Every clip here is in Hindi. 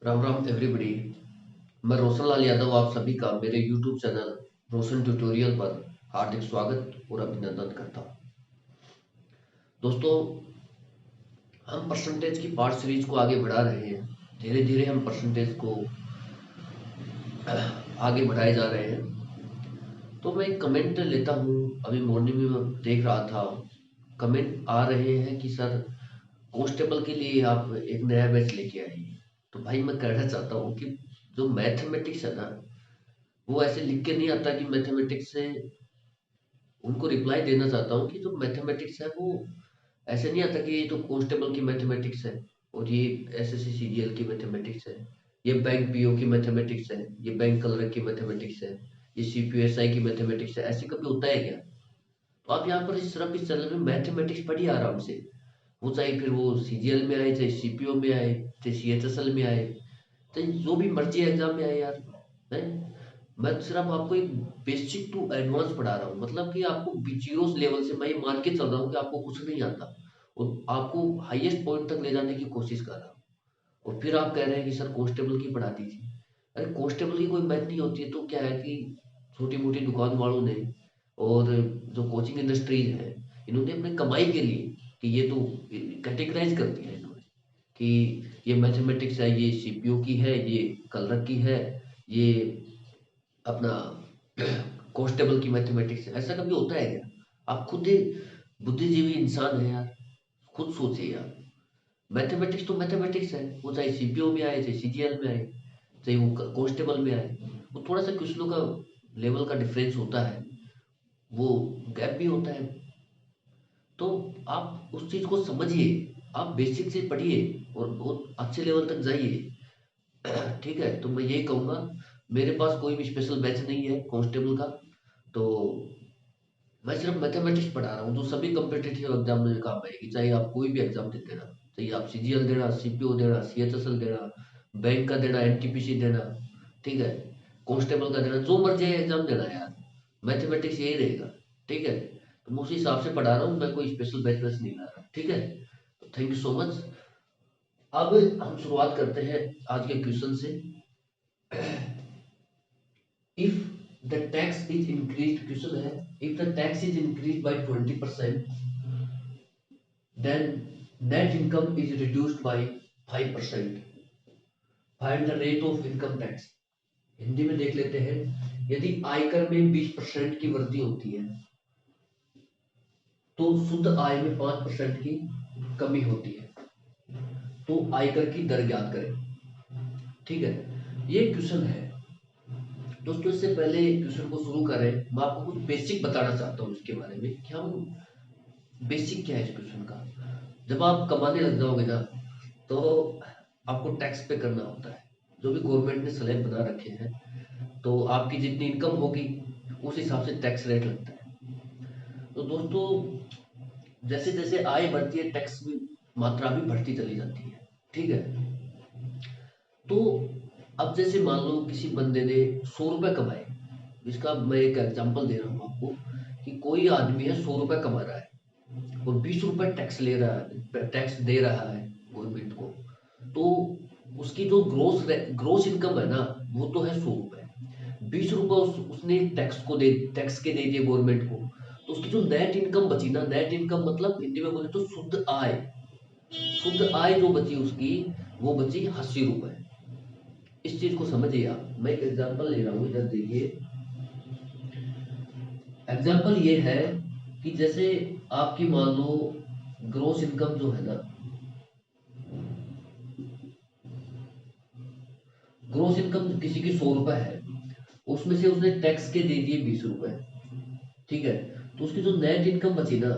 राम राम एवरीबॉडी। मैं रोशन लाल यादव आप सभी का मेरे यूट्यूब चैनल रोशन ट्यूटोरियल पर हार्दिक स्वागत और अभिनंदन करता हूँ। दोस्तों, हम परसेंटेज की पार्ट सीरीज को आगे बढ़ा रहे हैं। धीरे धीरे हम परसेंटेज को आगे बढ़ाए जा रहे हैं। तो मैं एक कमेंट लेता हूँ। अभी मॉर्निंग में मैं देख रहा था, कमेंट आ रहे हैं कि सर कांस्टेबल के लिए आप एक नया बैच लेके आइए। तो भाई मैं कहना चाहता हूँ कि जो मैथमेटिक्स है ना, वो ऐसे लिख के नहीं आता कि मैथमेटिक्स से उनको रिप्लाई देना चाहता हूँ कि जो मैथमेटिक्स है वो ऐसे नहीं आता कि ये तो कांस्टेबल की मैथमेटिक्स है और ये एसएससी सीजीएल की मैथमेटिक्स है, ये बैंक पीओ की मैथमेटिक्स है, ये बैंक क्लर्क की मैथमेटिक्स है, ये सीपीएसआई की मैथमेटिक्स है। ऐसे कभी होता है क्या? तो आप यहाँ पर सिर्फ इस चैनल में मैथमेटिक्स पढ़िए आराम से। वो चाहे फिर वो सीजीएल में आए, चाहे सीपीओ में आए, चाहे सीएचएसएल में आए, चाहे जो भी मर्जी एग्जाम में आए यार। है, मैं सिर्फ आपको एक बेसिक टू एडवांस पढ़ा रहा हूँ। मतलब कि आपको जीरो लेवल से मैं ये मान के चल रहा हूँ कि आपको कुछ नहीं आता और आपको हाईएस्ट पॉइंट तक ले जाने की कोशिश कर रहा हूँ। और फिर आप कह रहे हैं कि सर कांस्टेबल की पढ़ा दीजिए। अरे कांस्टेबल की कोई मैथ नहीं होती है। तो क्या है कि छोटी मोटी दुकान वालों ने और जो कोचिंग इंडस्ट्रीज है, इन्होंने अपने कमाई के लिए कि ये तो कैटेगराइज कर दिया है इन्होंने कि ये मैथमेटिक्स है, ये सीपीयू की है, ये कलरक की है, ये अपना कांस्टेबल की मैथमेटिक्स है। ऐसा कभी होता है क्या? आप खुद ही बुद्धिजीवी इंसान है यार, खुद सोचिए यार। मैथमेटिक्स तो मैथमेटिक्स है, वो चाहे सीपीओ में आए, चाहे सीजीएल में आए, चाहे वो कांस्टेबल में आए। वो थोड़ा सा क्वेश्चनों का लेवल का डिफरेंस होता है, वो गैप भी होता है। तो आप उस चीज को समझिए, आप बेसिक से पढ़िए और बहुत अच्छे लेवल तक जाइए। ठीक है, तो मैं यही कहूंगा। मेरे पास कोई भी स्पेशल बैच नहीं है कांस्टेबल का। तो मैं सिर्फ मैथमेटिक्स पढ़ा रहा हूँ जो सभी कम्पिटिटिव एग्जाम में काम आएगी। चाहे आप कोई भी एग्जाम देते ना, चाहे आप सीजीएल देना, सीपीओ देना, सीएचएसएल देना, बैंक का देना, एनटीपीसी देना, ठीक है, कांस्टेबल का देना, जो मर्जी एग्जाम देना यार, मैथमेटिक्स यही रहेगा। ठीक है, तो मैं उसी हिसाब से पढ़ा रहा हूँ। मैं कोई स्पेशल बैच वैच नहीं ला रहा। ठीक है, तो थैंक यू सो मच। अब हम शुरुआत करते हैं आज के क्वेश्चन से। if the tax is increased, question है, if the tax is increased by 20%, then net income is reduced by 5%. Find the rate of income tax. Hindi में देख लेते हैं। यदि आयकर में 20% की वृद्धि होती है तो शुद्ध आय में 5% की कमी होती है, तो आयकर की दर ज्ञात करें। ठीक है, ये क्वेश्चन है दोस्तों। इससे पहले क्वेश्चन को शुरू करें, मैं आपको कुछ बेसिक बताना चाहता हूँ इसके बारे में कि हम बेसिक क्या है इस क्वेश्चन का। जब आप कमाने लग जाओगे ना, तो आपको टैक्स पे करना होता है। जो भी गवर्नमेंट ने स्लैब बना रखे हैं, तो आपकी जितनी इनकम होगी उस हिसाब से टैक्स रेट लगता है। तो दोस्तों, जैसे जैसे आय बढ़ती है टैक्स की मात्रा भी बढ़ती चली जाती है। ठीक है, तो अब जैसे मान लो किसी बंदे ने 100 रुपए कमाए। इसका मैं एक एग्जांपल दे रहा हूँ आपको कि कोई आदमी है 100 रुपए कमा रहा है और 20 रुपए टैक्स ले रहा है, टैक्स दे रहा है गवर्नमेंट को। तो उसकी जो ग्रोस इनकम है ना, वो तो है 100 रुपए। 20 रुपए उसने टैक्स के दे दिए गवर्नमेंट को। तो उसकी जो नेट इनकम बची ना, नेट इनकम मतलब हिंदी में बोले तो शुद्ध आय, शुद्ध आय जो बची उसकी, वो बची 80 रुपए। इस चीज को समझिए आप। मैं एक एग्जांपल ले रहा हूँ, इधर देखिए। एग्जांपल ये है कि जैसे आपकी मान लो ग्रोस इनकम जो है ना, ग्रोस इनकम किसी की 100 रुपए है, उसमें से उसने टैक्स के दे दिए 20 रुपए। ठीक है, तो उसकी जो नेट इनकम बची ना,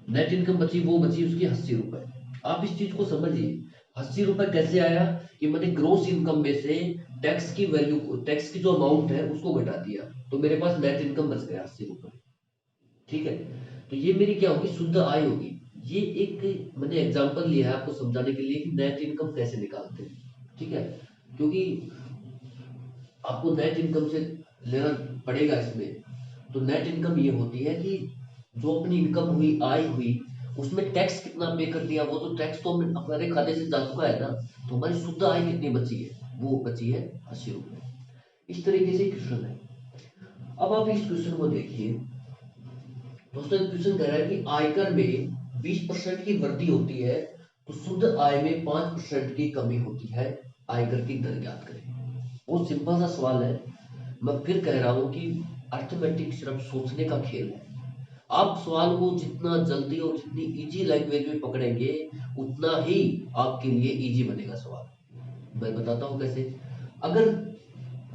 नेट इनकम बची, वो बची उसकी 80 रुपए। आप इस चीज को समझिए, 80 रुपए कैसे आया कि मैंने ग्रोस इनकम में से टैक्स की वैल्यू को, टैक्स की जो अमाउंट है उसको घटा दिया, तो मेरे पास नेट इनकम बच गया 80 रुपए। ठीक है, तो ये मेरी क्या होगी, शुद्ध आय होगी। ये एक मैंने एग्जांपल लिया है आपको समझाने के लिए कि नेट इनकम कैसे निकालते हैं। ठीक है, क्योंकि आपको नेट इनकम से लेना पड़ेगा इसमें। तो नेट इनकम ये होती है कि जो अपनी इनकम हुई, आय हुई, उसमें टैक्स कितना पे कर दिया, वो तो टैक्स तो हमारे खाते से जा चुका है ना। तो हमारी शुद्ध आय कितनी बची है, वो बची है 80 रुपये। इस तरीके से क्वेश्चन है। अब आप इस क्वेश्चन को देखिए दोस्तों, क्वेश्चन कह रहा है कि आयकर में 20% की वृद्धि होती है तो शुद्ध आय में 5% की कमी होती है, आयकर की दर ज्ञात करें। बहुत सिंपल सा सवाल है। मैं फिर कह रहा हूं कि अर्थमेटिक सिर्फ सोचने का खेल है। आप सवाल को जितना जल्दी और जितनी इजी लैंग्वेज में पकड़ेंगे उतना ही आपके लिए इजी बनेगा सवाल। मैं बताता हूं कैसे। अगर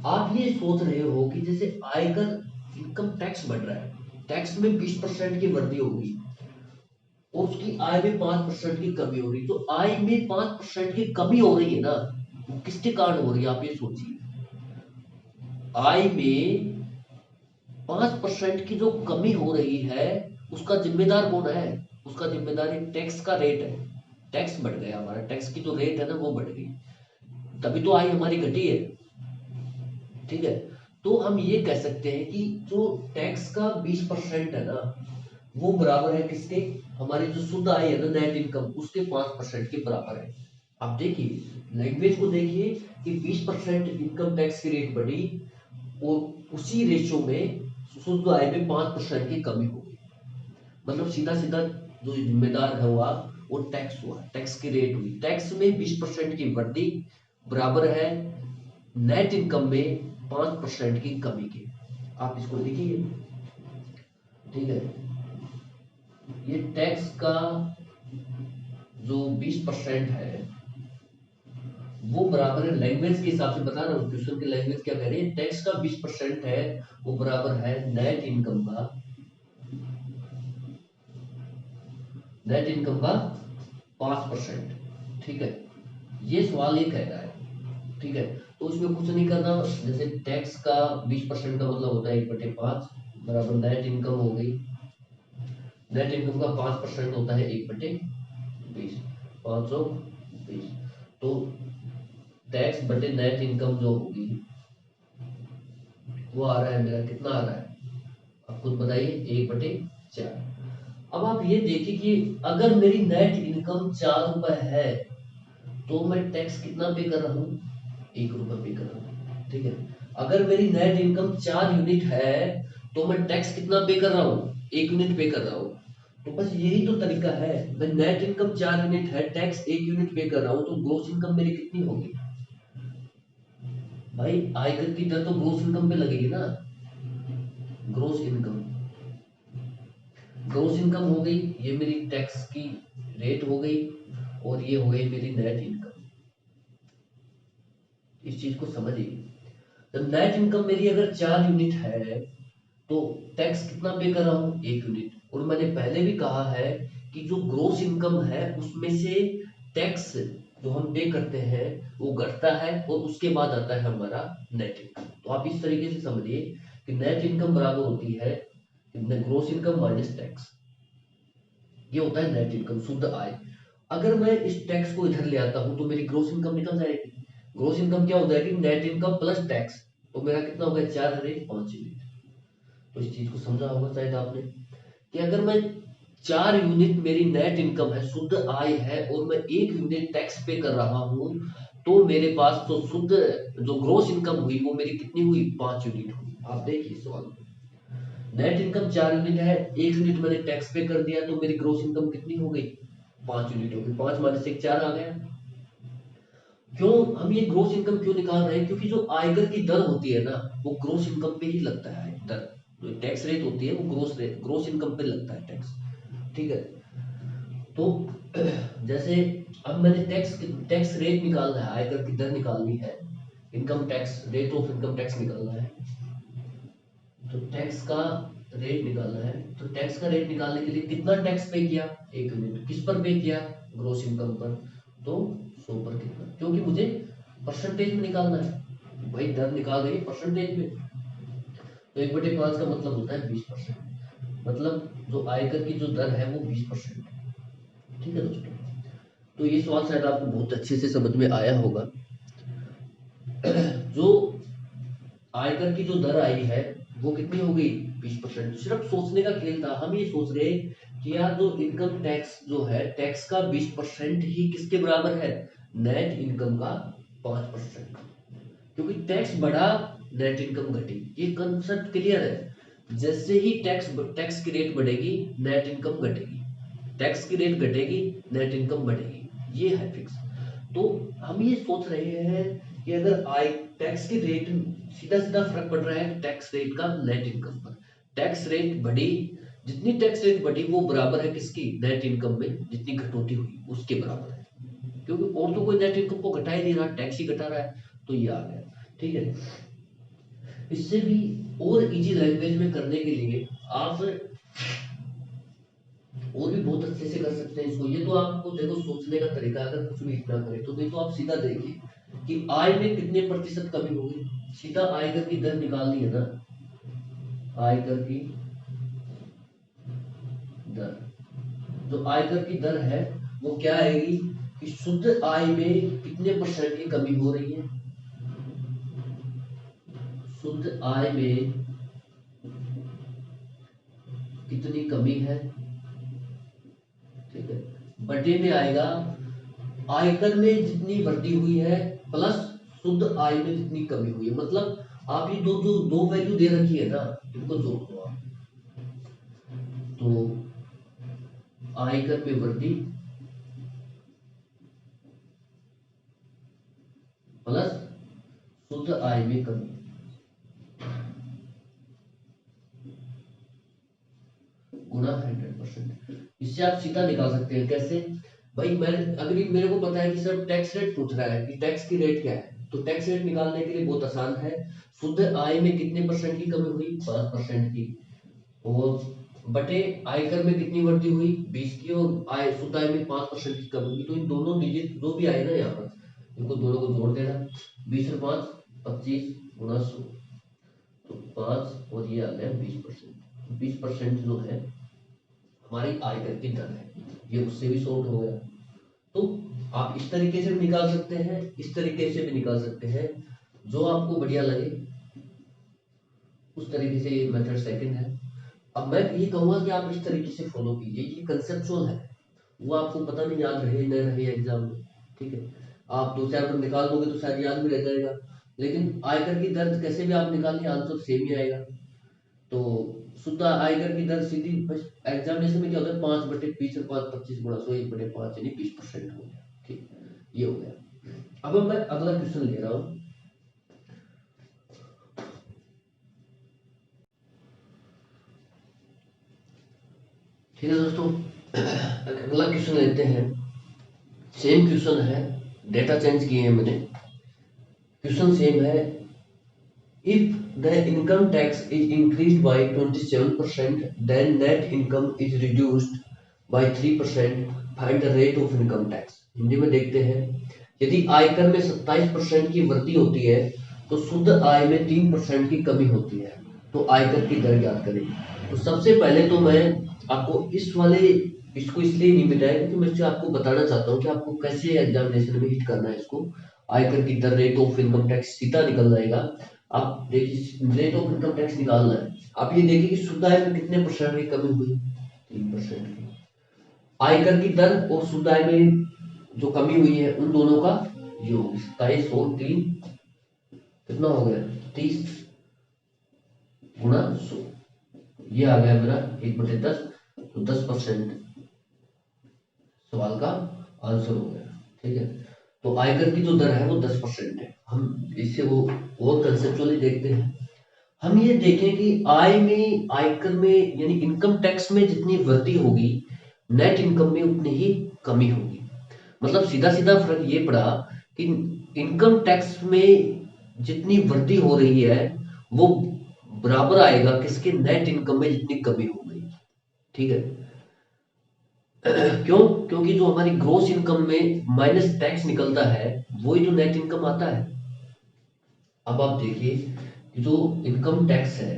आप ये सोच रहे हो कि जैसे आयकर इनकम टैक्स बढ़ रहा है, टैक्स में 20% की वृद्धि होगी और उसकी आय में 5% की कमी हो रही, तो आय में 5% की कमी हो रही है ना, वो किसके कारण हो रही है आप ये सोचिए। आय में 5% की जो कमी हो रही है उसका जिम्मेदार कौन है, उसका जिम्मेदार एक टैक्स का रेट है। टैक्स बढ़ गया, हमारा टैक्स की जो रेट है ना वो बढ़ गई, तभी तो आय हमारी घटी है। ठीक है, तो हम ये कह सकते हैं कि जो टैक्स का 20% है ना वो बराबर है किसके, हमारी जो शुद्ध आय है ना नेट इनकम उसके 5% के बराबर है। आप देखिए लैंग्वेज को देखिए कि 20% इनकम टैक्स की रेट बढ़ी और उसी रेशो में शुद्ध आय में 5% की कमी हो गई। मतलब सीधा सीधा जो जिम्मेदार है हुआ वो टैक्स हुआ, टैक्स की रेट हुई, टैक्स में 20% की वृद्धि बराबर है नेट इनकम में 5% की कमी के। आप इसको लिखिए। ठीक है, ये टैक्स का जो 20% है वो बराबर है, लैंग्वेज के हिसाब से बता रहा हूँ, क्वेश्चन की लैंग्वेज क्या कह रही है, टैक्स का 20% है वो बराबर है नेट इनकम का, नेट इनकम का 5%। ठीक है, ये सवाल ये कह रहा है। ठीक है, तो उसमें कुछ नहीं करना, जैसे टैक्स का 20% का मतलब होता है 1/5 बराबर नेट इनकम हो गई, नेट इनकम का 5% होता है 1/20, 520। तो टैक्स बटे नेट इनकम जो होगी वो आ रहा है मेरा, कितना आ रहा है आप खुद बताइए, 1/4। अब आप ये देखिए कि अगर मेरी नेट इनकम 4 रुपए है तो मैं टैक्स कितना पे कर रहा हूँ, 1 रुपया पे कर रहा हूँ। ठीक है, अगर मेरी नेट इनकम 4 यूनिट है तो मैं टैक्स कितना पे कर रहा हूँ, 1 यूनिट पे कर रहा हूँ। तो बस यही तो तरीका है, मैं नेट इनकम 4 यूनिट है, टैक्स 1 यूनिट पे कर रहा हूँ, तो ग्रोस इनकम मेरी कितनी होगी भाई, आयकर की दर तो ग्रोस इनकम पे लगेगी ना। ग्रोस इनकम, ग्रोस इनकम हो गई, ये मेरी टैक्स की रेट हो गई और ये हो गई मेरी नेट इनकम। इस चीज को समझिए, जब नेट इनकम मेरी अगर 4 यूनिट है तो टैक्स कितना पे कर रहा हूँ, 1 यूनिट। और मैंने पहले भी कहा है कि जो ग्रोस इनकम है उसमें से टैक्स जो हम पे करते हैं वो घटता है और उसके बाद आता है हमारा नेट इनकम। तो आप इस तरीके से समझिए कि नेट इनकम बराबर होती है ग्रोस इनकम माइनस टैक्स, ये होता है नेट इनकम शुद्ध आय। अगर मैं इस टैक्स को इधर ले आता हूं तो मेरी ग्रोस इनकम निकल जाएगी। ग्रोस इनकम क्या हो जाएगी, नेट इनकम प्लस टैक्स, तो मेरा कितना हो गया 4/5 यूनिट। तो इस चीज को समझा होगा शायद आपने कि अगर मैं 4 यूनिट मेरी नेट इनकम है, शुद्ध आय है और मैं 1 यूनिट टैक्स पे कर रहा हूं तो मेरे पास तो शुद्ध जो ग्रोस इनकम हुई वो मेरी कितनी हुई, 5 यूनिट हुई। आप देखिए सवाल में नेट इनकम 4 यूनिट है, 1 यूनिट मैंने टैक्स पे कर दिया तो मेरी ग्रोस इनकम कितनी हो गई, 5 यूनिट हो गई। 5 माइनस 1 4 आ गया। क्यों हम ये ग्रोस इनकम क्यों निकाल रहे हैं, क्योंकि जो आयकर की दर होती है ना वो ग्रोस इनकम पे ही लगता है। दर जो टैक्स रेट होती है वो ग्रोस इनकम पे लगता है टैक्स। ठीक है, तो जैसे अब मैंने टैक्स रेट निकालना है, आयकर की दर निकालनी है, income tax rate of income tax निकालना है, तो टैक्स का रेट निकालना है। तो टैक्स का रेट निकालने के लिए कितना टैक्स पे किया, 1 यूनिट, किस पर पे किया, ग्रोस इनकम पर, तो 100 पर कितना, क्योंकि मुझे परसेंटेज में निकालना है भाई, दर निकाल रही है परसेंटेज में। तो 1/5 का मतलब होता है 20%, मतलब जो आयकर की जो दर है वो 20% है। ठीक है दोस्तों, तो ये सवाल शायद आपको बहुत अच्छे से समझ में आया होगा। जो आयकर की जो दर आई है वो कितनी हो गई 20%। सिर्फ सोचने का खेल था। हम ये सोच रहे कि यार जो इनकम टैक्स जो है, टैक्स का 20% ही किसके बराबर है, नेट इनकम का 5%। क्योंकि टैक्स बढ़ा, नेट इनकम घटी, ये कंसेप्ट क्लियर है। जैसे ही टैक्स की रेट बढ़ेगी, नेट इनकम घटेगी, टैक्स की रेट घटेगी, नेट इनकम बढ़ेगी, ये है फिक्स। तो हम ये सोच रहे हैं कि अगर आई टैक्स की रेट, सीधा सीधा फर्क पड़ रहा है टैक्स रेट का नेट इनकम पर। टैक्स रेट बढ़ी, जितनी टैक्स रेट बढ़ी वो बराबर है किसकी, नेट इनकम में जितनी कटौती हुई उसके बराबर है। क्योंकि और तो कोई नेट इनकम को घटा ही नहीं रहा, टैक्स ही घटा रहा है। तो ये आ गया, ठीक है। इससे भी और इजी लैंग्वेज में करने के लिए आप और भी बहुत अच्छे से कर सकते हैं इसको। ये तो आपको देखो सोचने का तरीका, अगर कुछ भी इतना करे तो नहीं, तो आप सीधा देखिए कि आय में कितने प्रतिशत कमी होगी। सीधा आयकर की दर निकालनी है ना, आयकर की दर, जो आयकर की दर है वो क्या आएगी कि शुद्ध आय में कितने परसेंट की कमी हो रही है, शुद्ध आय में कितनी कमी है, ठीक है। बटे में आएगा आयकर में जितनी वृद्धि हुई है प्लस शुद्ध आय में जितनी कमी हुई है। मतलब आप ये दो जो दो वैल्यू दे रखी है ना, इनको जोड़ दो आप। तो आयकर में वृद्धि प्लस शुद्ध आय में कमी, गुणा 100%। इससे आप सीधा निकाल सकते हैं। कैसे भाई, मैं अगर मेरे को पता है कि सर टैक्स रेट पूछ रहा है कि टैक्स की रेट क्या है, तो टैक्स रेट निकालने के लिए बहुत आसान है। शुद्ध आय में कितने परसेंट की कमी हुई, 5% की, और बटे आयकर में कितनी वृद्धि हुई, 20 की, और आय शुद्ध आय में 5% की कमी हुई। तो इन दोनों डिजिट जो भी आए ना यहाँ पर, इनको दोनों को जोड़ देना। 20 और 5 25 गुणा 100, तो 5 और ये आ गया 20%। 20% जो है हमारी आयकर की दर है, ये उससे भी सॉल्व हो गया। तो आप इस तरीके से भी निकाल सकते हैं, इस तरीके से भी निकाल सकते हैं, जो आपको बढ़िया लगे उस तरीके से। ये मेथड सेकंड है। अब मैं ये कहूंगा कि आप इस तरीके से फॉलो कीजिए, ये कंसेप्चुअल है, वो आपको पता नहीं याद रहे न रहे एग्जाम में, ठीक है। आप दो चार बार निकाल दोगे तो शायद याद भी रह जाएगा, लेकिन आयकर की दर कैसे भी आप निकालिए आंसर सेम ही आएगा। तो शुद्ध आयकर की दर सीधी एग्जामिनेशन में क्या होता है, 5/20 और 5 25 गुणा 100 1/5 यानी 20% हो गया, ठीक, ये हो गया। अब मैं अगला क्वेश्चन ले रहा हूँ। ठीक है दोस्तों, अगला क्वेश्चन लेते हैं। सेम क्वेश्चन है, डेटा चेंज किए हैं मैंने, क्वेश्चन सेम है। If the income tax is increased by 27%, then net income is reduced by 3%. Find the rate of income tax. Hindi में देखते हैं, यदि आयकर में 27% की वृद्धि होती है तो शुद्ध आय में 3% की कमी होती है, तो आयकर की दर ज्ञात करें। तो सबसे पहले तो मैं आपको इस वाले इसको इसलिए नहीं मिटाया क्योंकि मैं आपको बताना चाहता हूँ कि आपको कैसे एग्जामिनेशन में हिट करना है इसको। आयकर की दर, रेट ऑफ इनकम टैक्स सीधा निकल जाएगा। आप देखिए रेट ऑफ इनकम टैक्स निकालना है, आप ये देखिए कि शुद्ध आय में कितने परसेंट की कमी हुई, 3% की। आयकर की दर और शुद्ध आय में जो कमी हुई है उन दोनों का योग 27 और 3 कितना हो गया, 30 गुणा 100, ये आ गया मेरा 1/10, तो 10% सवाल का आंसर हो गया, ठीक है। तो आयकर की जो दर है वो 10% है। हम इससे वो और कंसेप्चुअली देखते हैं। हम ये देखें कि आय में, आयकर में यानी इनकम टैक्स में जितनी वृद्धि होगी, नेट इनकम में उतनी ही कमी होगी। मतलब सीधा सीधा फर्क ये पड़ा कि इनकम टैक्स में जितनी वृद्धि हो रही है वो बराबर आएगा किसके, नेट इनकम में जितनी कमी हो गई, ठीक है। क्यों, क्योंकि जो हमारी ग्रोस इनकम में माइनस टैक्स निकलता है वही तो नेट इनकम आता है। अब आप देखिए कि जो इनकम टैक्स है,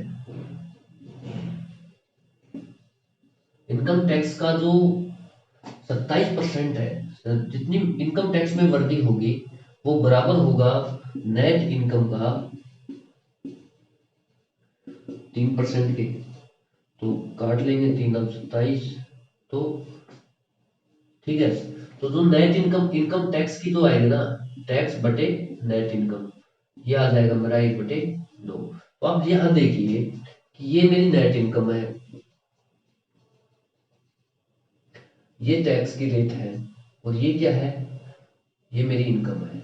इनकम टैक्स का जो 27% है, जितनी इनकम टैक्स में वृद्धि होगी वो बराबर होगा नेट इनकम का 3% के, तो काट लेंगे 3×27, तो ठीक है। तो जो नेट इनकम, इनकम टैक्स की जो आएगी ना, टैक्स बटे नेट इनकम, ये आ जाएगा मेरा 1/2। तो आप यहाँ देखिए कि ये मेरी नेट इनकम है, ये टैक्स की रेट है, और ये क्या है, ये मेरी इनकम है,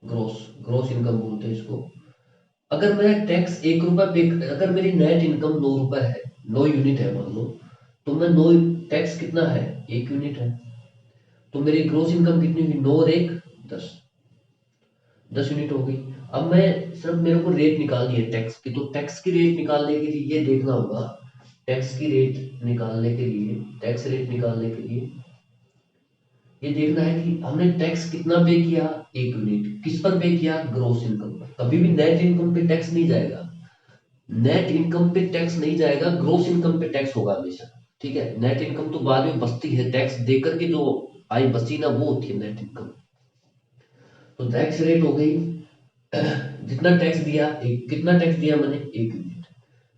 ग्रोस, ग्रोस इनकम बोलते हैं इसको। अगर मेरा टैक्स 1 रुपया पे, अगर मेरी नेट इनकम 9 रुपए है, 9 यूनिट है मान लो, तो मैं 9, टैक्स कितना है, 1 यूनिट है, तो मेरी ग्रोस इनकम कितनी हुई, 9 और 1 10, 10 यूनिट हो गई। अब मैं सिर्फ, मेरे को रेट निकालनी है टैक्स की, तो टैक्स की रेट निकालने के लिए ये देखना होगा, टैक्स की रेट निकालने के लिए, टैक्स रेट निकालने के लिए ये देखना है कि हमने टैक्स कितना पे किया, 1 यूनिट, किस पर पे किया, ग्रोस इनकम पर। कभी भी नेट इनकम पे टैक्स नहीं जाएगा, नेट इनकम पे टैक्स नहीं जाएगा, ग्रोस इनकम पे टैक्स होगा हमेशा, ठीक है। नेट इनकम तो बाद में बचती है, टैक्स देकर के जो आई बची ना, वो होती है नेट इनकम। तो टैक्स रेट हो गई, जितना टैक्स दिया, एक कितना टैक्स दिया मैंने, 1 यूनिट,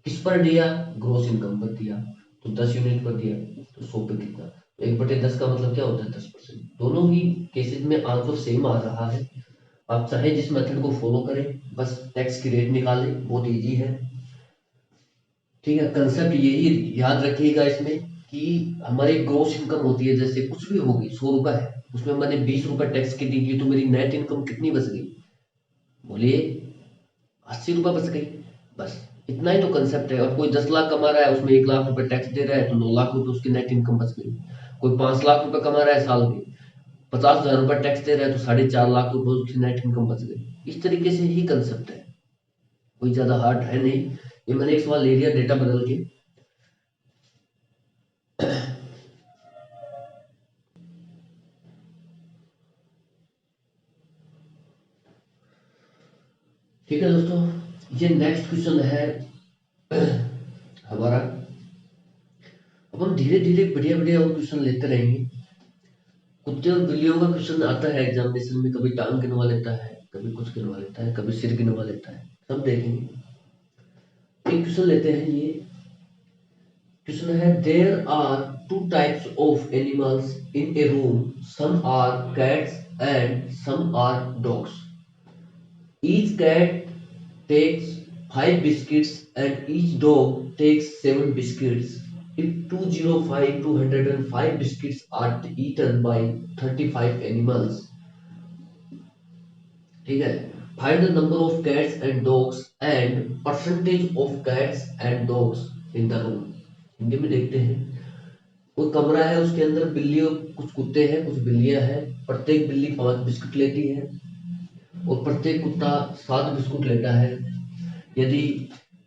किस पर दिया, ग्रोस इनकम पर दिया, तो 10 यूनिट पर दिया, तो 100 पे कितना, तो 1/10 का मतलब क्या होता है, 10%। दोनों ही केसेस में आंसर सेम आ रहा है। आप चाहे जिस मेथड को फॉलो करें, बस टैक्स की रेट निकालें, बहुत इजी है, ठीक है। कंसेप्ट यही याद रखिएगा इसमें कि हमारी ग्रोस इनकम होती है, जैसे कुछ भी होगी, 100 रुपए है, उसमें मैंने 20 रुपए टैक्स की दी, तो मेरी नेट इनकम कितनी बच गई, बोलिए, 80 रुपए बच गई, बस इतना ही तो कंसेप्ट है। और कोई 10 लाख कमा रहा है, उसमें 1 लाख रुपए टैक्स दे रहा है, तो 9 लाख रुपए उसकी नेट इनकम बच गई। कोई 5 लाख रुपए कमा रहा है साल में, 50,000 रुपए टैक्स दे रहा है, तो 4.5 लाख रुपए उसकी नेट इनकम बच गई। इस तरीके से ही कंसेप्ट है, कोई ज्यादा हार्ड है नहीं। ये मैंने एक सवाल ले लिया डेटा बदल के। ठीक है दोस्तों, ये नेक्स्ट क्वेश्चन है हमारा। अब हम धीरे धीरे बढ़िया बढ़िया और क्वेश्चन लेते रहेंगे। कुत्ते और बिल्लियों का क्वेश्चन आता है एग्जामिनेशन में, कभी टांग गिनवा लेता है, कभी कुछ गिनवा लेता है, कभी सिर गिनवा लेता है, सब देखेंगे। एक क्वेश्चन लेते हैं, ये क्वेश्चन है, there are two types of animals in a room, some are cats and some are dogs, each cat takes 5 biscuits and each dog takes 7 biscuits. If 205 biscuits are eaten by 35 animals, ठीक है, find the number of cats and dogs and percentage of cats and dogs in the room. Hindi में देखते हैं, कोई कमरा है, उसके अंदर बिल्ली, कुछ कुत्ते हैं, कुछ बिल्लियां हैं, प्रत्येक बिल्ली 5 बिस्कुट लेती है और प्रत्येक कुत्ता 7 बिस्कुट लेता है। यदि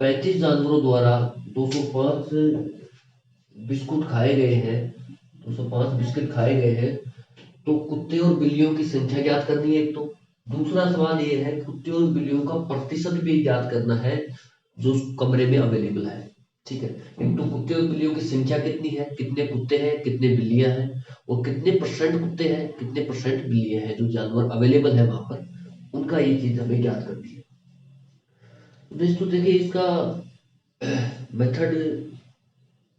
35 जानवरों द्वारा 205 बिस्कुट खाए गए हैं, 205 बिस्कुट खाए गए हैं, तो कुत्ते और बिल्लियों की संख्या ज्ञात करनी है एक तो। दूसरा सवाल ये है, कुत्ते और बिल्लियों का प्रतिशत भी ज्ञात करना है जो उस कमरे में अवेलेबल है, ठीक है। एक तो कुत्ते और बिल्लियों की संख्या कितनी है, कितने कुत्ते हैं, कितने बिल्लियां हैं, और कितने परसेंट कुत्ते हैं, कितने परसेंट बिल्लियां हैं, जो जानवर अवेलेबल है वहां पर, उनका ये चीज हमें ज्ञात करनी है। दोस्तों देखिए, इसका मेथड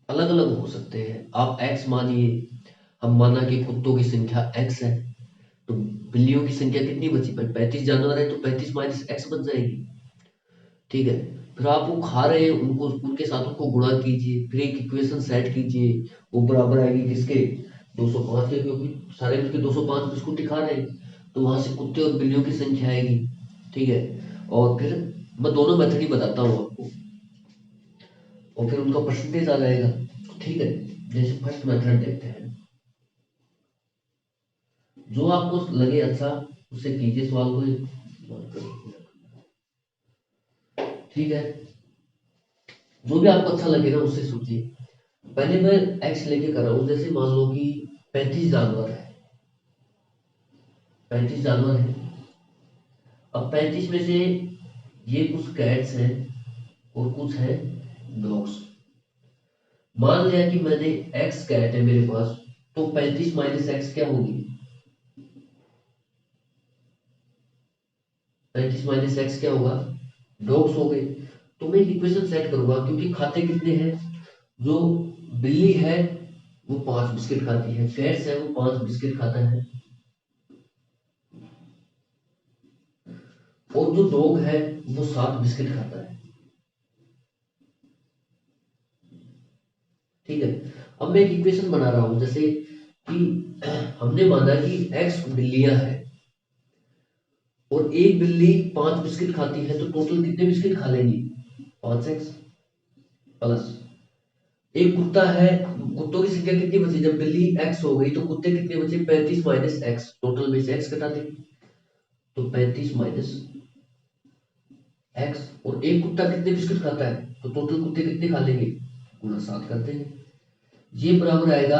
अलग अलग हो सकते हैं। आप एक्स मानिए, हम माना कि कुत्तों की संख्या एक्स है, तो बिल्लियों की संख्या कितनी बची भाई, 35 जानवर है, तो 35 माइनस एक्स बच जाएगी, ठीक है। फिर आप वो खा रहे हैं उनको, उनके साथ उनको गुणा कीजिए, फिर एक इक्वेशन सेट कीजिए, वो बराबर आएगी किसके, 205 के, क्योंकि सारे मिलकर 205 बिस्कुट ही खा रहे हैं, तो वहां से कुत्ते और बिल्लियों की संख्या आएगी, ठीक है। और फिर मैं दोनों मेथड ही बताता हूँ आपको, और फिर उनका परसेंटेज आ जाएगा, ठीक है। जैसे फर्स्ट मेथड देखते हैं, जो आपको लगे अच्छा उससे कीजिए सवाल को, ठीक है। जो भी आपको अच्छा लगे ना उससे सोचिए। पहले मैं एक्स लेके कर रहा हूँ, जैसे मान लो कि 35 जानवर है, 35 जानवर है। अब 35 में से ये कुछ कैट्स हैं और कुछ है डॉग्स। मान लिया कि मैंने एक्स कैट है मेरे पास, तो 35 माइनस एक्स क्या होगी, 35 माइनस एक्स क्या होगा, डॉग्स हो गए। तो मैं एक इक्वेशन सेट करूंगा, क्योंकि खाते कितने हैं, जो बिल्ली है वो 5 बिस्किट खाती है, कैट्स है वो 5 बिस्किट खाता है, और जो डॉग है वो 7 बिस्किट खाता है। ठीक है। अब मैं एक इक्वेशन बना रहा हूं, जैसे कि हमने माना कि x बिल्लियां हैं और एक बिल्ली 5 बिस्किट खाती है, तो टोटल कितने बिस्किट खा लेंगी, 5x प्लस एक कुत्ता है, कुत्तों की संख्या कितनी बची, जब बिल्ली x हो गई तो कुत्ते कितने बचे, 35 माइनस x, टोटल में से x घटा दें, तो 35 माइनस x, और एक कुत्ता कितने बिस्किट खाता है, तो टोटल कुत्ते कितने खा लेंगे, गुना 7 कर देंगे। ये बराबर आएगा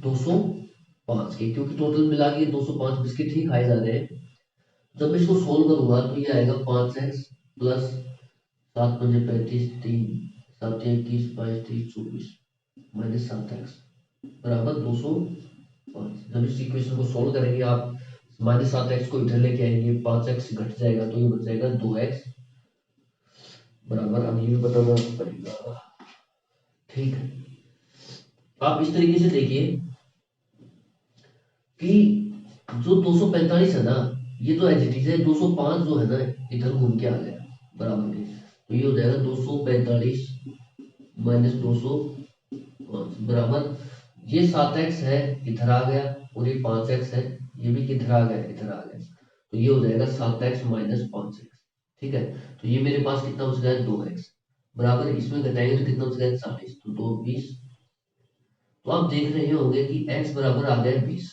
205 के, क्योंकि टोटल मिला के 205 बिस्किट ही खाए जा रहे हैं। जब मैं इसको सोल्व करूंगा तो ये आएगा 5x प्लस 7 पंजे 35, 3 7 21 22 23 24 माइनस 7x बराबर 205। जब इस इक्वेशन को सोल्व करेंगे आप, माइनस 7x को इधर लेके आएंगे, 5x घट जाएगा तो ये बच जाएगा 2x बराबर, अब ये भी बताना पड़ेगा। ठीक है, आप इस तरीके से देखिए कि जो 245 है ना, ये तो एज इट इज है, 205 जो है ना इधर घूम के आ गया बराबर के, तो ये हो जाएगा 245 माइनस 205 बराबर, ये 7x है इधर आ गया, और ये 5x है ये भी किधर आ गया, इधर आ गया, तो ये हो जाएगा 7x माइनस 5x। ठीक है, तो ये मेरे पास कितना बच गया, 2x बराबर, इसमें घटाएंगे तो कितना बच गया, 40, तो 2 20। तो आप देख रहे होंगे कि x बराबर आ गया 20,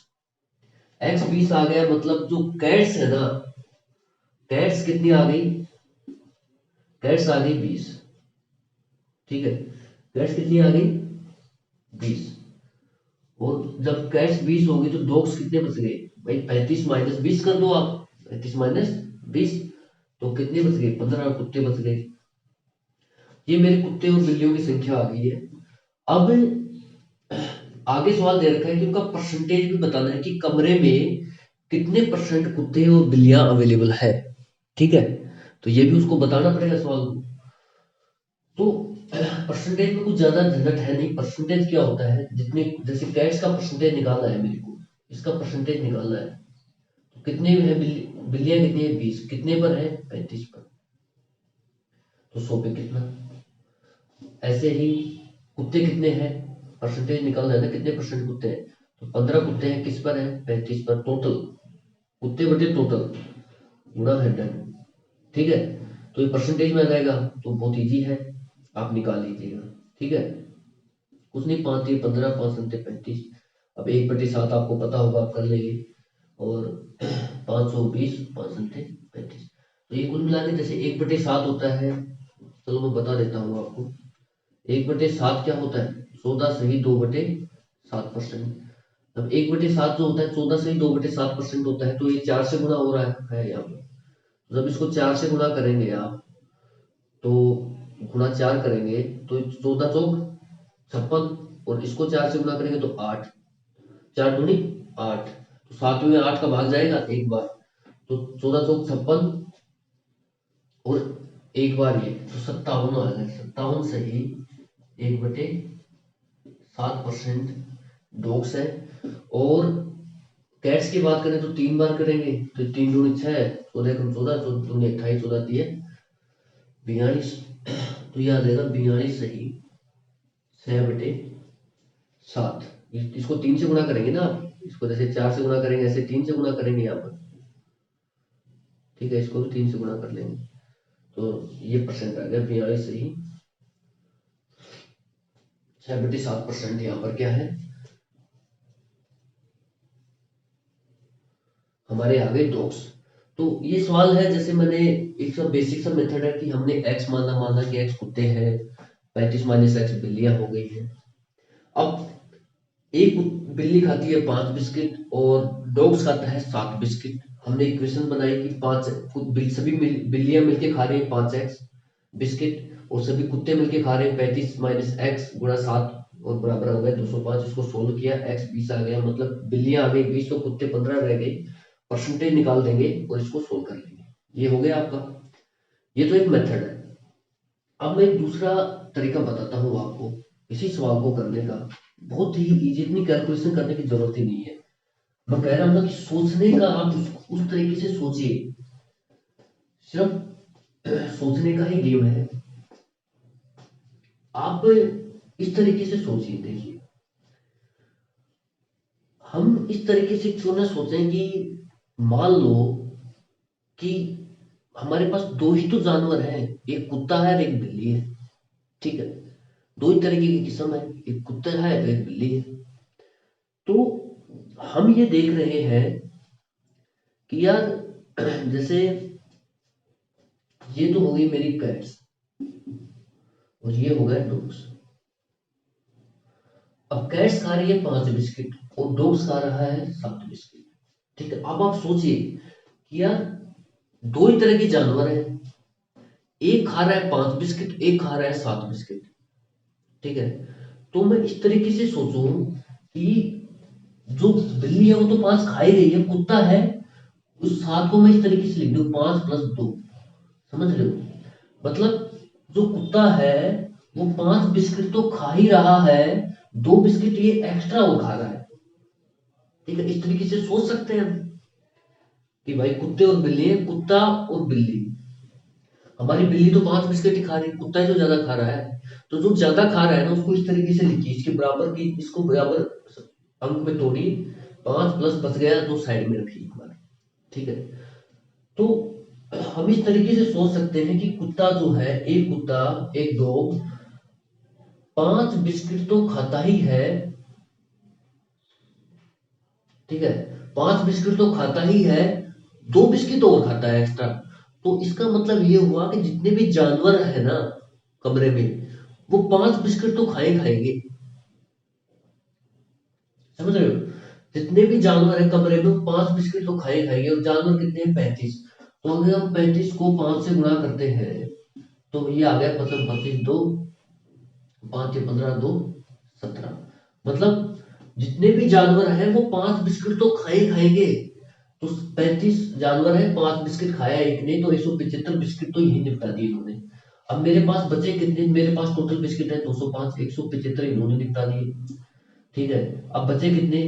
x 20 आ गया, मतलब जो कैट्स है ना, कैट्स कितनी आ गई, कैट्स आ गई 20। ठीक है, कैट्स कितनी आ गई, 20, और जब कैट्स 20 होगी तो डॉग्स कितने बच गए भाई, 35 माइनस 20 कर दो आप, 35 माइनस 20, तो कितने बच गए, 15 कुत्ते बच गए। ये मेरे कुत्ते और बिल्लियों की संख्या आ गई है। अब आगे सवाल दे रखा है कि उनका परसेंटेज भी बताना है कि कमरे में कितने परसेंट कुत्ते और बिल्लियां अवेलेबल है। ठीक है, तो ये भी उसको बताना पड़ेगा सवाल को। तो परसेंटेज में कुछ ज्यादा झंझट है नहीं, परसेंटेज क्या होता है, जितने जैसे कैट्स का परसेंटेज निकालना है मेरे को, इसका परसेंटेज निकालना है, तो कितने है बिल्लियां कितनी है, 20, कितने पर है, 35 पर, तो 100 पे कितना। ऐसे ही कुत्ते कितने हैं, परसेंटेज निकालना है ना, कितने परसेंट कुत्ते हैं, तो 15 कुत्ते हैं किस पर है, 35 पर, टोटल कुत्ते बटे टोटल गुणा 100। ठीक है, तो ये परसेंटेज में आ जाएगा, तो बहुत इजी है, आप निकाल लीजिएगा। ठीक है, कुछ नहीं, 5 3 15 5 7 35, अब 1/7 आपको पता होगा, आप कर लेंगे, और 520 5 7 35, तो ये कुल मिला के जैसे 1/7 होता है, चलो मैं बता देता हूँ आपको, 1/7 क्या होता है, 14 सही 2/7%। अब 1/7 जो होता है 14 सही 2/7% होता है, तो ये 4 से गुना हो रहा है यहाँ पर, जब इसको 4 से गुना करेंगे आप, तो गुणा 4 करेंगे तो 14 चौक 56, और इसको 4 से गुणा करेंगे तो 8, 4 दूनी 8, तो 7 में 8 का भाग जाएगा एक बार, तो 14 चौक 56, और एक बार ये तो 57 आ गया, 57 सही 1/7% डॉग्स है। और कैट्स की बात करें तो 3 बार करेंगे, तो 3 दूनी 6, 14 कम 14, 14 दूनी 28, 14 दिए 42, तो ये आ जाएगा 42 सही 6/7। इसको 3 से गुणा करेंगे ना आप, इसको जैसे 4 से गुणा करेंगे ऐसे 3 से गुणा करेंगे यहाँ पर। ठीक है, इसको भी 3 से गुणा कर लेंगे, तो ये परसेंट आ गया 42 सही 6/7%। यहाँ पर क्या है, हमारे आ गए डॉग्स। तो ये सवाल है, जैसे मैंने एक सा बेसिक सा मेथड है कि हमने एक्स माना कि एक्स कुत्ते हैं, 35 माइनस एक्स बिल्लियां हो गई हैं। अब एक बिल्ली खाती है 5 बिस्किट और डॉग्स खाता है 7 बिस्किट। हमने इक्वेशन बनाई कि सभी बिल्लियां मिलके खा रही हैं 5x बिस्किट, और सभी कुत्ते मिलके खा रहे हैं 35 माइनस एक्स गुणा 7, और बराबर हो गया 205। इसको सोल्व किया, x 20 आ गया, मतलब बिल्लियां आ गई 20 तो कुत्ते 15 रह गए, परसेंटेज निकाल देंगे और इसको सोल्व कर लेंगे। ये हो गया आपका, ये तो एक मेथड है। अब मैं एक दूसरा तरीका बताता हूँ आपको इसी सवाल को करने का। बहुत ही इजी, इतनी कैलकुलेशन करने की जरूरत ही नहीं है। मैं कह रहा हूँ ना कि सोचने का आप उस तरीके से सोचिए, सिर्फ सोचने का ही गेम है। आप इस तरीके से सोचिए, देखिए हम इस तरीके से क्यों ना सोचें कि मान लो कि हमारे पास दो ही तो जानवर हैं, एक कुत्ता है और एक बिल्ली है। ठीक है, दो ही तरीके की किस्म है, एक कुत्ता है और एक बिल्ली है। तो हम ये देख रहे हैं कि यार जैसे ये तो हो गई मेरी कैट्स और ये हो गया डॉग्स। अब कैट्स खा रही है 5 बिस्किट और डॉग्स खा रहा है 7 बिस्किट। ठीक है, अब आप सोचिए कि यार दो ही तरह के जानवर हैं, एक खा रहा है 5 बिस्किट, एक खा रहा है 7 बिस्किट। ठीक है, तो मैं इस तरीके से सोचूं कि जो बिल्ली है वो तो 5 खा ही रही है, कुत्ता है उस 7 को मैं इस तरीके से लिख दूं 5 + 2। समझ रहे हो? मतलब जो कुत्ता है वो 5 बिस्किट तो खा ही रहा है, 2 बिस्किट ये एक्स्ट्रा वो खा रहा है। ठीक है, इस तरीके से सोच सकते हैं हम कि भाई कुत्ते और बिल्ली है, कुत्ता और बिल्ली। हमारी बिल्ली तो 5 बिस्किट ही खा रही है, कुत्ता ही तो ज्यादा खा रहा है। तो जो ज्यादा खा रहा है ना उसको इस तरीके से लिखिए, इसके बराबर की, इसको बराबर अंक में तोड़िए। 5 प्लस बच गया तो साइड में रखिए एक बार। ठीक है, तो हम इस तरीके से सोच सकते हैं कि कुत्ता जो है, एक कुत्ता एक डॉग 5 बिस्किट तो खाता ही है। ठीक है, 5 बिस्किट तो खाता ही है, 2 बिस्किट और खाता है एक्स्ट्रा। तो इसका मतलब ये हुआ कि जितने भी जानवर है ना कमरे में, वो 5 बिस्किट तो खाए खाएंगे। समझ रहे हो? जितने भी जानवर है कमरे में वो 5 बिस्किट तो खाए खाएंगे, और जानवर कितने हैं? 35। तो अगर हम 35 को 5 से गुणा करते हैं तो ये आ गया, मतलब 25 दो 5 या 15 दो 17। मतलब जितने भी जानवर हैं वो 5 बिस्किट तो खाए खाएंगे। तो 35 जानवर है, 5 बिस्किट खाया एक ने, तो 175 बिस्किट तो यही निपटा दिए इन्होंने। अब मेरे पास बचे कितने? मेरे पास टोटल बिस्किट है 205, 175 इन्होंने निपटा दिए। ठीक है, अब बचे कितने?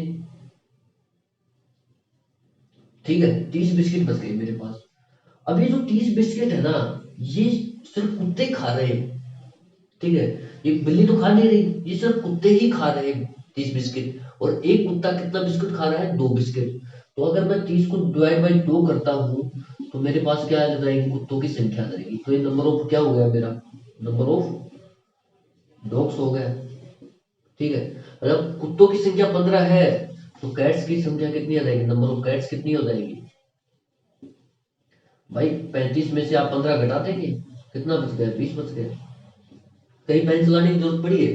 ठीक है, 30 बिस्किट बच गए मेरे पास। अब ये जो 30 बिस्किट है ना, ये सिर्फ कुत्ते खा रहे हैं। ठीक है, ये बिल्ली तो खा नहीं रही, ये सिर्फ कुत्ते ही खा रहे हैं 30 बिस्किट। और एक कुत्ता कितना बिस्किट खा रहा है? 2 बिस्किट। तो अगर मैं 30 को डिवाइड बाई 2 करता हूँ तो मेरे पास क्या आ जाएगी? कुत्तों की संख्या आ जाएगी। तो ये नंबर ऑफ क्या हो गया मेरा? नंबर ऑफ डॉग्स हो गया। ठीक है, अगर कुत्तों की संख्या 15 है तो कैट्स की संख्या कितनी आ जाएगी? नंबर ऑफ कैट्स कितनी हो जाएगी? भाई 35 में से आप 15 घटा देंगे, कितना बच गया? 20 बच गया। कहीं पेन चलाने की जरूरत पड़ी है?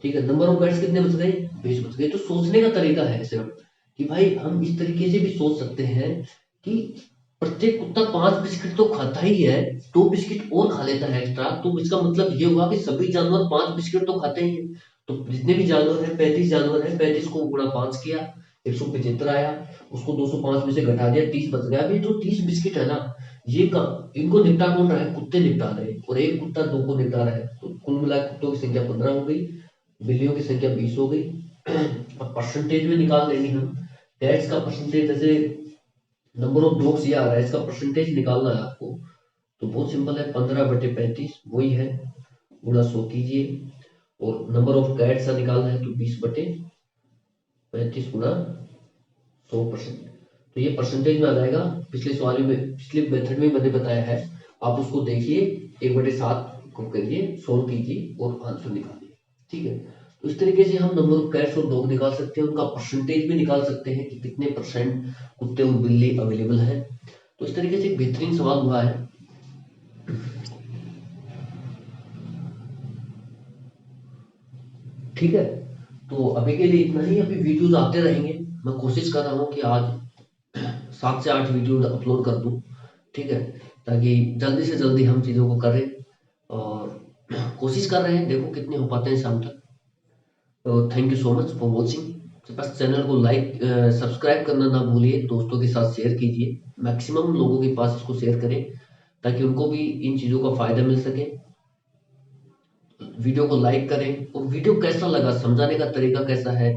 ठीक है, नंबर ऑफ कैट्स कितने बच गए? 20 बच गए। तो सोचने का तरीका है सिर्फ कि भाई हम इस तरीके से भी सोच सकते हैं कि प्रत्येक कुत्ता 5 बिस्किट तो खाता ही है, 2 बिस्किट और खा लेता है एक्स्ट्रा। तो इसका मतलब ये हुआ कि सभी जानवर 5 बिस्किट तो खाते ही हैं। तो जितने भी जानवर हैं, 35 जानवर हैं, 35 को गुणा 5 किया, 175 आया, उसको 205 में से घटा दिया, 30 बच गया। अभी जो 30 बिस्किट है ना, ये का इनको निपटा कौन रहा है? कुत्ते निपटा रहे हैं, और एक कुत्ता 2 को निपटा रहा है। तो कुल मिला कुत्तों की संख्या 15 हो गई, बिल्लियों की संख्या 20 हो गई। अब परसेंटेज में निकाल लेंगे हम। कैट्स का परसेंटेज, जैसे नंबर ऑफ डॉग्स ये आ रहा है, इसका परसेंटेज निकालना है आपको। तो बहुत सिंपल है, 15/35 वही है, गुणा 100 कीजिए। और नंबर ऑफ कैट्स का निकालना है तो 20/35 गुणा 100%। तो ये परसेंटेज में आ जाएगा। पिछले सवाल में, पिछले मेथड में मैंने बताया है, आप उसको देखिए, 1/7 को करिए, सोल्व कीजिए और आंसर निकालिए। ठीक है, तो इस तरीके से हम नंबर ऑफ कैट्स और डॉग निकाल सकते हैं, उनका परसेंटेज भी निकाल सकते हैं कि कितने परसेंट कुत्ते और बिल्ली अवेलेबल है। तो इस तरीके से एक बेहतरीन सवाल हुआ है। ठीक है, तो अभी के लिए इतना ही। अभी वीडियोज आते रहेंगे, मैं कोशिश कर रहा हूँ कि आज 7 से 8 वीडियो अपलोड कर दूं। ठीक है, ताकि जल्दी से जल्दी हम चीज़ों को करें, और कोशिश कर रहे हैं, देखो कितने हो पाते हैं शाम तक। तो thank you so much for watching. बस चैनल को लाइक सब्सक्राइब करना ना भूलिए, दोस्तों के साथ शेयर कीजिए, मैक्सिमम लोगों के पास इसको शेयर करें ताकि उनको भी इन चीज़ों का फ़ायदा मिल सके। वीडियो को लाइक करें और वीडियो कैसा लगा, समझाने का तरीका कैसा है,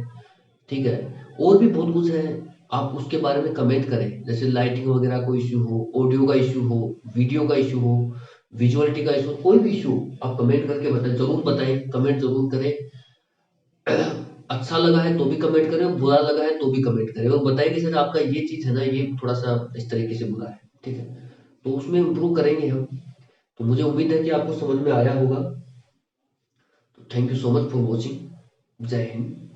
ठीक है। और भी बहुत कुछ है, आप उसके बारे में कमेंट करें, जैसे लाइटिंग वगैरह कोई इश्यू हो, ऑडियो का इश्यू हो, वीडियो का इश्यू हो, विजुअलिटी का इश्यू, कोई भी इश्यू आप कमेंट करके बताएं, जरूर बताएं, कमेंट जरूर करें। अच्छा लगा है तो भी कमेंट करें, और बुरा लगा है तो भी कमेंट करें, और बताएं कि सर आपका ये चीज है ना, ये थोड़ा सा इस तरीके से बुरा है, ठीक है। तो उसमें इम्प्रूव करेंगे हम। तो मुझे उम्मीद है कि आपको समझ में आया होगा। तो thank you so much for watching. जय हिंद।